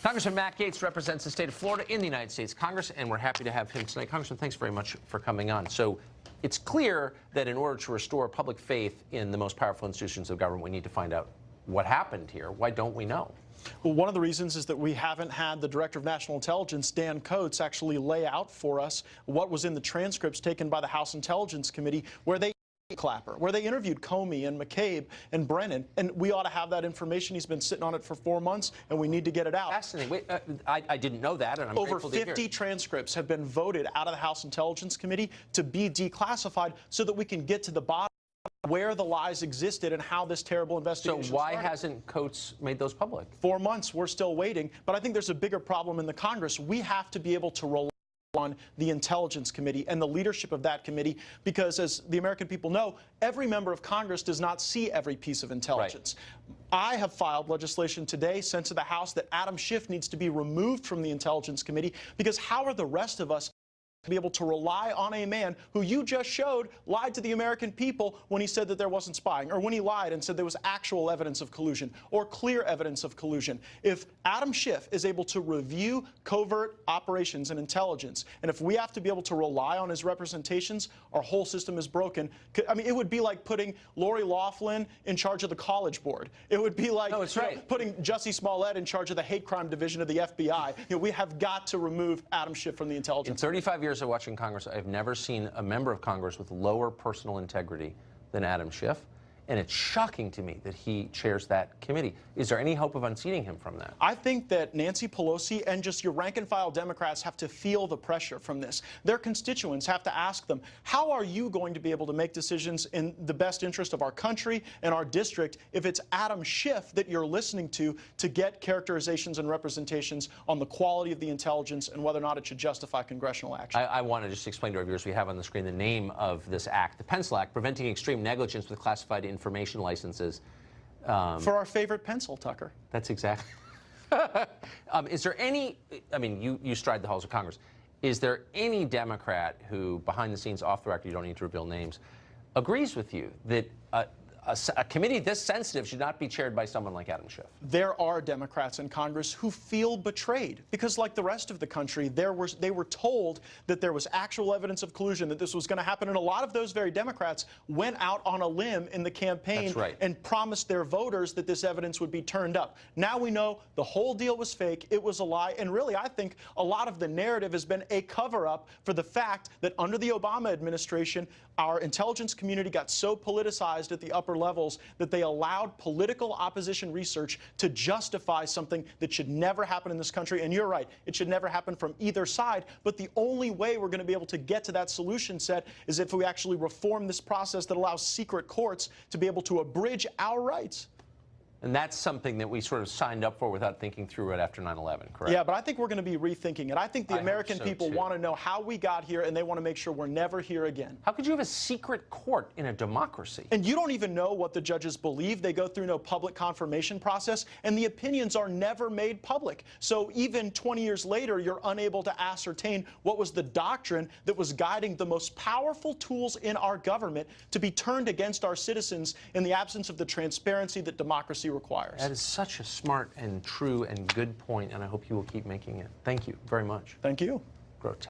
Congressman Matt Gaetz represents the state of Florida in the United States Congress, and we're happy to have him tonight. Congressman, thanks very much for coming on. So it's clear that in order to restore public faith in the most powerful institutions of government, we need to find out what happened here. Why don't we know? Well, one of the reasons is that we haven't had the Director of National Intelligence, Dan Gaetz, actually lay out for us what was in the transcripts taken by the House Intelligence Committee, where they interviewed Comey and McCabe and Brennan, and we ought to have that information. He's been sitting on it for 4 months, and we need to get it out. Fascinating. Wait, I didn't know that, and I'm Over grateful to hear. 50 transcripts have been voted out of the House Intelligence Committee to be declassified so that we can get to the bottom of where the lies existed and how this terrible investigation So why started. hasn't Gaetz made those public? 4 months, we're still waiting, but I think there's a bigger problem in the Congress. We have to be able to rely on the Intelligence Committee and the leadership of that committee, because as the American people know, every member of Congress does not see every piece of intelligence. Right. I have filed legislation today sent to the House that Adam Schiff needs to be removed from the Intelligence Committee, because how are the rest of us to be able to rely on a man who you just showed lied to the American people when he said that there wasn't spying, or when he lied and said there was actual evidence of collusion or clear evidence of collusion? If Adam Schiff is able to review covert operations and intelligence, and if we have to be able to rely on his representations, our whole system is broken. I mean, it would be like putting Lori Loughlin in charge of the College Board. It would be like putting Jussie Smollett in charge of the hate crime division of the FBI. We have got to remove Adam Schiff from the Intelligence. In 35 years of watching Congress, I've never seen a member of Congress with lower personal integrity than Adam Schiff, and it's shocking to me that he chairs that committee. Is there any hope of unseating him from that? I think that Nancy Pelosi and just your rank-and-file Democrats have to feel the pressure from this. Their constituents have to ask them, how are you going to be able to make decisions in the best interest of our country and our district if it's Adam Schiff that you're listening to get characterizations and representations on the quality of the intelligence and whether or not it should justify congressional action? I want to just explain to our viewers, we have on the screen the name of this act, the Pencil Act, Preventing Extreme Negligence with Classified Information Licenses. For our favorite pencil, Tucker. That's exactly. Is there any, I mean, you stride the halls of Congress. Is there any Democrat who, behind the scenes, off the record, you don't need to reveal names, agrees with you that a committee this sensitive should not be chaired by someone like Adam Schiff? There are Democrats in Congress who feel betrayed because, like the rest of the country, they were told that there was actual evidence of collusion, that this was going to happen, and a lot of those very Democrats went out on a limb in the campaign and promised their voters that this evidence would be turned up. Now we know the whole deal was fake, it was a lie, and really I think a lot of the narrative has been a cover-up for the fact that under the Obama administration, our intelligence community got so politicized at the upper levels that they allowed political opposition research to justify something that should never happen in this country. And you're right, it should never happen from either side. But the only way we're going to be able to get to that solution set is if we actually reform this process that allows secret courts to be able to abridge our rights. And that's something that we sort of signed up for without thinking through it after 9/11, correct? Yeah, but I think we're going to be rethinking it. I think the American people want to know how we got here, and they want to make sure we're never here again. How could you have a secret court in a democracy? And you don't even know what the judges believe. They go through no public confirmation process, and the opinions are never made public. So even 20 years later, you're unable to ascertain what was the doctrine that was guiding the most powerful tools in our government to be turned against our citizens in the absence of the transparency that democracy requires. That is such a smart and true and good point, and I hope you will keep making it. Thank you very much. Thank you. Grotesque.